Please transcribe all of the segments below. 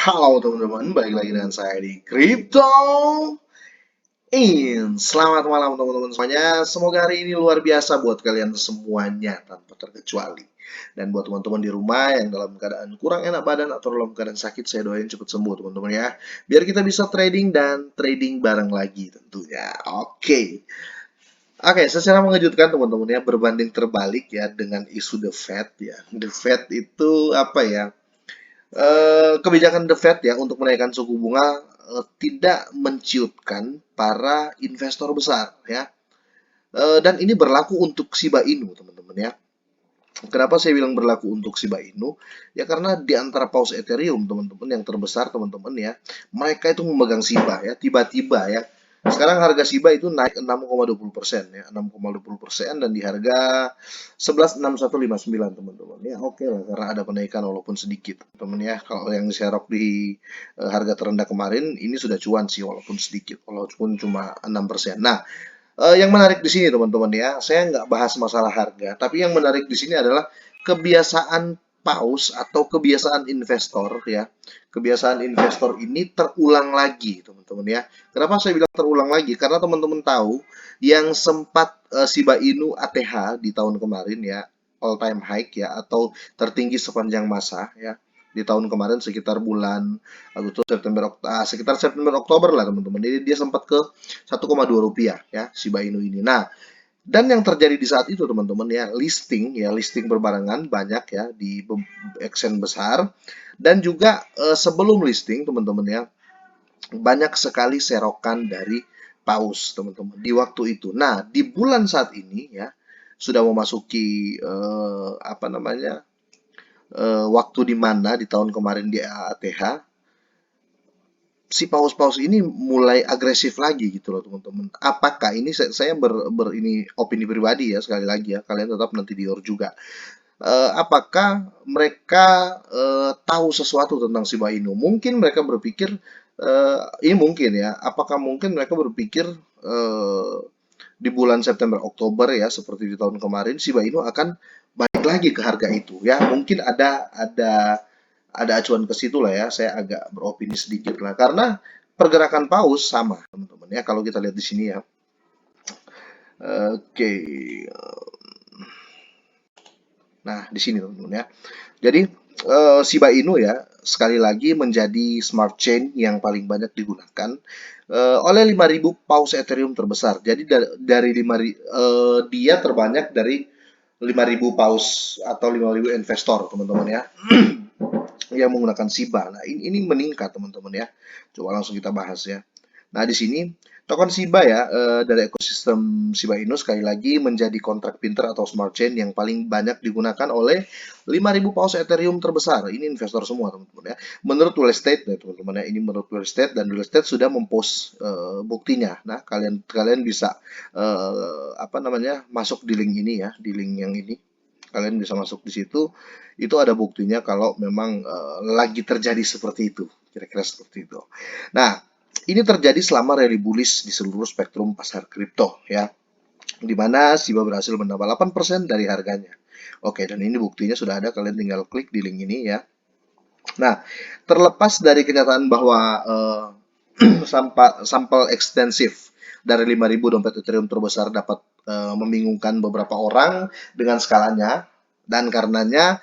Halo teman-teman, balik lagi dengan saya di Crypto In. Selamat malam teman-teman semuanya. Semoga hari ini luar biasa buat kalian semuanya tanpa terkecuali. Dan buat teman-teman di rumah yang dalam keadaan kurang enak badan atau dalam keadaan sakit, saya doain cepat sembuh teman-teman ya. Biar kita bisa trading dan trading bareng lagi tentunya. Oke, secara mengejutkan teman-teman ya, berbanding terbalik ya dengan isu The Fed ya. The Fed itu apa ya? Kebijakan The Fed ya untuk menaikkan suku bunga tidak menciutkan para investor besar ya. Dan ini berlaku untuk Shiba Inu teman-teman ya. Kenapa saya bilang berlaku untuk Shiba Inu? Ya karena di antara paus Ethereum teman-teman yang terbesar teman-teman ya, mereka itu memegang Shiba ya, tiba-tiba ya. Sekarang harga Shiba itu naik 6,20% ya, 6,20% dan di harga 116159 teman-teman. Ya oke lah karena ada penaikan walaupun sedikit teman ya. Kalau yang Sharok di harga terendah kemarin ini sudah cuan sih walaupun sedikit, walaupun cuma 6%. Nah, yang menarik di sini teman-teman ya, saya nggak bahas masalah harga, tapi yang menarik di sini adalah kebiasaan paus atau kebiasaan investor ya. Kebiasaan investor ini terulang lagi teman-teman ya. Kenapa saya bilang terulang lagi? Karena teman-teman tahu yang sempat Shiba Inu ATH di tahun kemarin ya, all time high ya atau tertinggi sepanjang masa ya di tahun kemarin sekitar bulan Agustus sekitar September Oktober lah teman-teman. Jadi dia sempat ke 1,2 rupiah ya Shiba Inu ini. Nah, dan yang terjadi di saat itu teman-teman ya listing berbarengan banyak ya di exchange besar dan juga sebelum listing teman-teman ya banyak sekali serokan dari paus teman-teman di waktu itu. Nah, di bulan saat ini ya sudah memasuki apa namanya waktu di mana di tahun kemarin di AATH si paus-paus ini mulai agresif lagi gitu loh teman-teman. Apakah ini saya ini opini pribadi ya sekali lagi ya kalian tetap nanti dior juga. Apakah mereka tahu sesuatu tentang Shiba Inu? Mungkin mereka berpikir ini mungkin ya. Apakah mungkin mereka berpikir di bulan September Oktober ya seperti di tahun kemarin Shiba Inu akan balik lagi ke harga itu ya. Mungkin ada acuan ke situ lah ya. Saya agak beropini sedikit lah karena pergerakan paus sama teman-teman ya kalau kita lihat di sini ya. Oke. Nah, di sini teman-teman ya. Jadi Shiba Inu ya sekali lagi menjadi smart chain yang paling banyak digunakan oleh 5.000 paus Ethereum terbesar. Jadi dari 5.000 dia terbanyak dari 5.000 paus atau 5.000 investor teman-teman ya yang menggunakan Shiba. Nah, ini meningkat teman-teman ya. Coba langsung kita bahas ya. Nah, di sini token Shiba ya dari ekosistem Shiba Inu sekali lagi menjadi kontrak pinter atau smart chain yang paling banyak digunakan oleh 5.000 paus Ethereum terbesar. Ini investor semua teman-teman ya. Menurut Real Estate ya teman-teman ya, ini menurut Real Estate dan Real Estate sudah mempost buktinya. Nah, kalian bisa apa namanya masuk di link ini ya, di link yang ini kalian bisa masuk di situ itu ada buktinya kalau memang lagi terjadi seperti itu kira-kira seperti itu. Nah, ini terjadi selama rally bullish di seluruh spektrum pasar kripto ya di mana Shiba berhasil menambah 8% dari harganya. Oke, dan ini buktinya sudah ada, kalian tinggal klik di link ini ya. Nah, terlepas dari kenyataan bahwa sampel ekstensif dari 5.000 dompet Ethereum terbesar dapat membingungkan beberapa orang dengan skalanya dan karenanya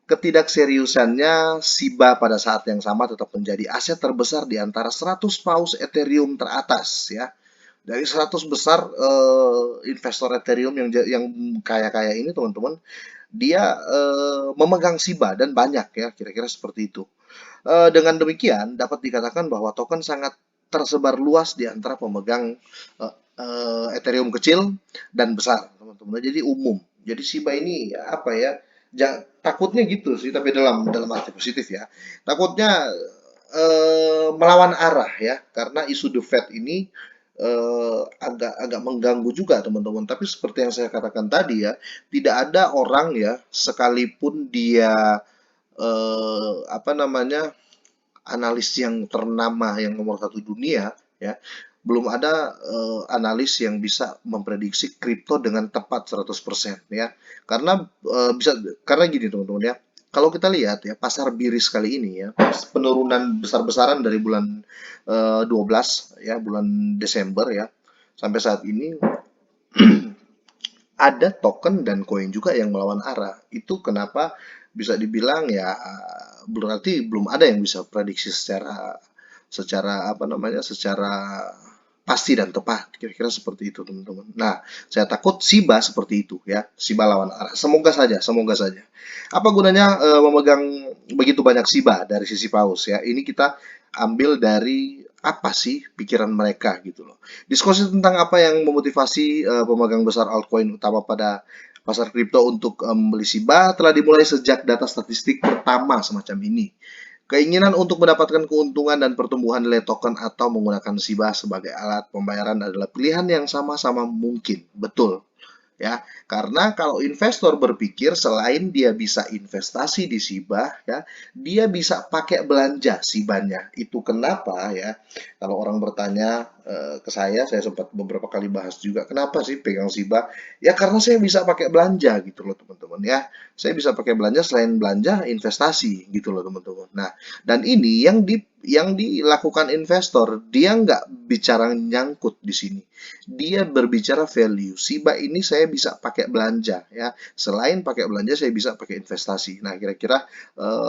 ketidakseriusannya Shiba pada saat yang sama tetap menjadi aset terbesar di antara 100 paus Ethereum teratas ya. Dari 100 besar investor Ethereum yang kaya-kaya ini teman-teman, dia memegang Shiba dan banyak ya, kira-kira seperti itu. Dengan demikian dapat dikatakan bahwa token sangat tersebar luas di antara pemegang Ethereum kecil dan besar, teman-teman. Jadi umum. Jadi Shiba ini ya, apa ya? Takutnya gitu sih, tapi dalam arti positif ya. Takutnya melawan arah ya, karena isu The Fed ini agak mengganggu juga teman-teman. Tapi seperti yang saya katakan tadi ya, tidak ada orang ya, sekalipun dia apa namanya analis yang ternama yang nomor satu dunia ya belum ada analis yang bisa memprediksi kripto dengan tepat 100% ya karena bisa karena gini teman-teman ya Kalau kita lihat ya, pasar biris kali ini ya, penurunan besar-besaran dari bulan 12 ya, bulan Desember ya, sampai saat ini ada token dan koin juga yang melawan arah. Itu kenapa bisa dibilang ya, berarti belum ada yang bisa prediksi secara secara apa namanya, secara pasti dan tepat. Kira-kira seperti itu, teman-teman. Nah, saya takut Shiba seperti itu ya, Shiba lawan arah. Semoga saja, semoga saja. Apa gunanya memegang begitu banyak Shiba dari sisi paus ya? Ini kita ambil dari apa sih pikiran mereka gitu loh. Diskusi tentang apa yang memotivasi pemegang besar altcoin utama pada pasar kripto untuk membeli Shiba telah dimulai sejak data statistik pertama semacam ini. Keinginan untuk mendapatkan keuntungan dan pertumbuhan nilai token atau menggunakan Shiba sebagai alat pembayaran adalah pilihan yang sama-sama mungkin. Betul ya. Karena kalau investor berpikir selain dia bisa investasi di Shiba ya, dia bisa pakai belanja Shibanya. Itu kenapa ya, kalau orang bertanya ke saya sempat beberapa kali bahas juga, kenapa sih pegang Shiba? Ya karena saya bisa pakai belanja gitu loh teman-teman ya. Saya bisa pakai belanja selain belanja investasi gitu loh teman-teman. Nah, dan ini yang dilakukan investor, dia nggak bicara nyangkut di sini, dia berbicara value. Shiba ini saya bisa pakai belanja ya. Selain pakai belanja saya bisa pakai investasi. Nah, kira-kira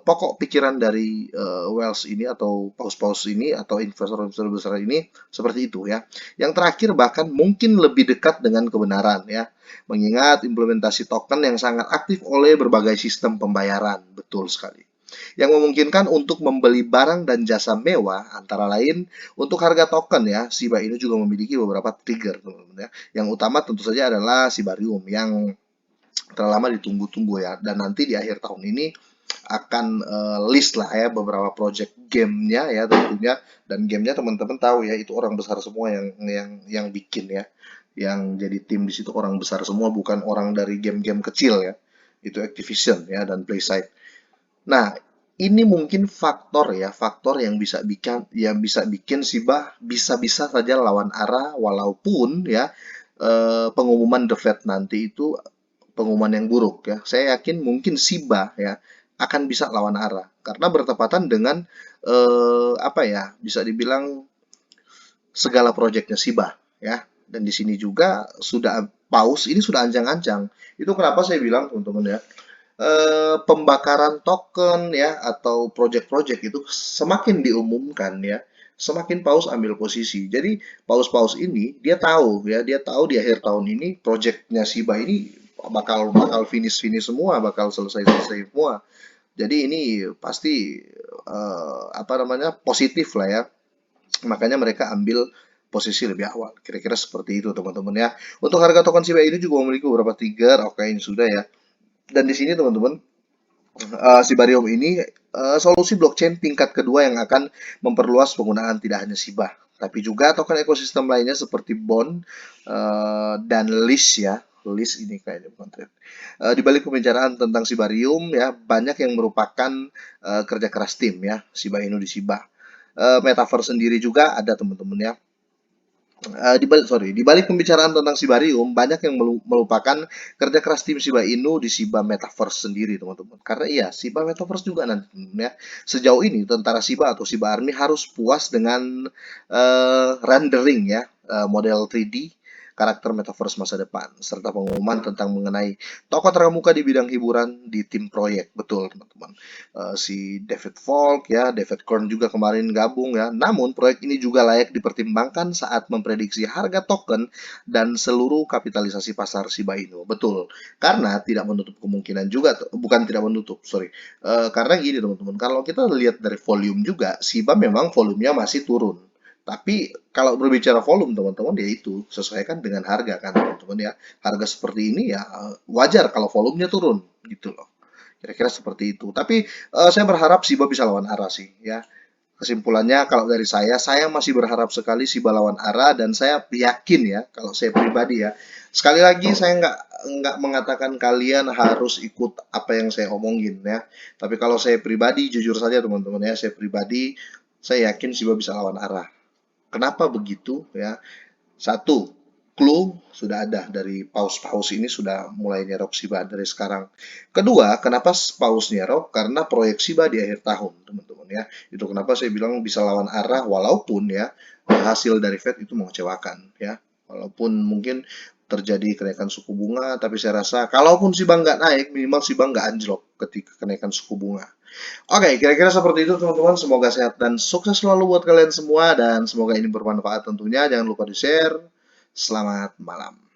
pokok pikiran dari Wells ini atau paus-paus ini atau investor-investor besar ini seperti itu ya. Yang terakhir bahkan mungkin lebih dekat dengan kebenaran ya. Mengingat implementasi token yang sangat aktif oleh berbagai sistem pembayaran. Betul sekali, yang memungkinkan untuk membeli barang dan jasa mewah, antara lain untuk harga token ya. Shiba Inu juga memiliki beberapa trigger, teman-teman ya. Yang utama tentu saja adalah Shibarium yang telah lama ditunggu-tunggu ya, dan nanti di akhir tahun ini akan list lah ya beberapa project gamenya ya tentunya, dan gamenya teman-teman tahu ya itu orang besar semua yang bikin ya, yang jadi tim di situ orang besar semua, bukan orang dari game-game kecil ya, itu Activision ya dan PlaySide. Nah, ini mungkin faktor ya, faktor yang bisa bikin Shiba bisa-bisa saja lawan arah, walaupun ya pengumuman The Fed nanti itu pengumuman yang buruk ya. Saya yakin mungkin Shiba ya akan bisa lawan arah karena bertepatan dengan apa ya, bisa dibilang segala proyeknya Shiba ya. Dan di sini juga sudah paus ini sudah ancang-ancang. Itu kenapa saya bilang teman-teman ya, pembakaran token ya atau project-project itu semakin diumumkan ya, semakin paus ambil posisi. Jadi paus-paus ini dia tahu di akhir tahun ini projectnya Shiba ini bakal bakal finish semua, bakal selesai semua. Jadi ini pasti apa namanya, positif lah ya. Makanya mereka ambil posisi lebih awal. Kira-kira seperti itu teman-teman ya. Untuk harga token Shiba ini juga memiliki beberapa trigger. Oke, ini sudah ya. Dan di sini teman-teman, Shibarium ini solusi blockchain tingkat kedua yang akan memperluas penggunaan tidak hanya Shiba, tapi juga token ekosistem lainnya seperti Bond dan Lish ya. Lish ini kayaknya bukan trade. Di balik pembicaraan tentang Shibarium ya, banyak yang merupakan kerja keras tim ya, Shiba Inu di Shiba. Metaverse sendiri juga ada teman-teman ya. Di balik pembicaraan tentang Shibarium, banyak yang melupakan kerja keras tim Shiba Inu di Shiba Metaverse sendiri, teman-teman. Karena iya, Shiba Metaverse juga nanti, ya. Sejauh ini, tentara Shiba atau Shiba Army harus puas dengan rendering ya, model 3D karakter metaverse masa depan, serta pengumuman tentang mengenai tokoh terkemuka di bidang hiburan di tim proyek. Betul, teman-teman. Si David Falk ya, David Korn juga kemarin gabung ya. Namun proyek ini juga layak dipertimbangkan saat memprediksi harga token dan seluruh kapitalisasi pasar Shiba Inu. Betul, karena tidak menutup kemungkinan juga, bukan tidak menutup, sorry. Karena gini teman-teman, kalau kita lihat dari volume juga, Shiba memang volumenya masih turun. Tapi kalau berbicara volume teman-teman ya itu sesuaikan dengan harga kan teman-teman ya. Harga seperti ini ya wajar kalau volumenya turun gitu loh. Kira-kira seperti itu. Tapi saya berharap Shiba bisa lawan arah sih ya. Kesimpulannya kalau dari saya masih berharap sekali Shiba lawan arah, dan saya yakin ya kalau saya pribadi ya. Sekali lagi saya nggak mengatakan kalian harus ikut apa yang saya omongin ya. Tapi kalau saya pribadi jujur saja teman-teman ya, saya pribadi saya yakin Shiba bisa lawan arah. Kenapa begitu ya? Satu, clue sudah ada dari paus-paus ini sudah mulai nyerok SIBA dari sekarang. Kedua, kenapa paus nyerok? Karena proyek SIBA di akhir tahun, teman-teman ya. Itu kenapa saya bilang bisa lawan arah walaupun ya hasil dari Fed itu mengecewakan ya. Walaupun mungkin terjadi kenaikan suku bunga, tapi saya rasa kalaupun SIBA nggak naik, minimal SIBA nggak anjlok ketika kenaikan suku bunga. Oke, kira-kira seperti itu teman-teman. Semoga sehat dan sukses selalu buat kalian semua dan semoga ini bermanfaat tentunya. Jangan lupa di-share. Selamat malam.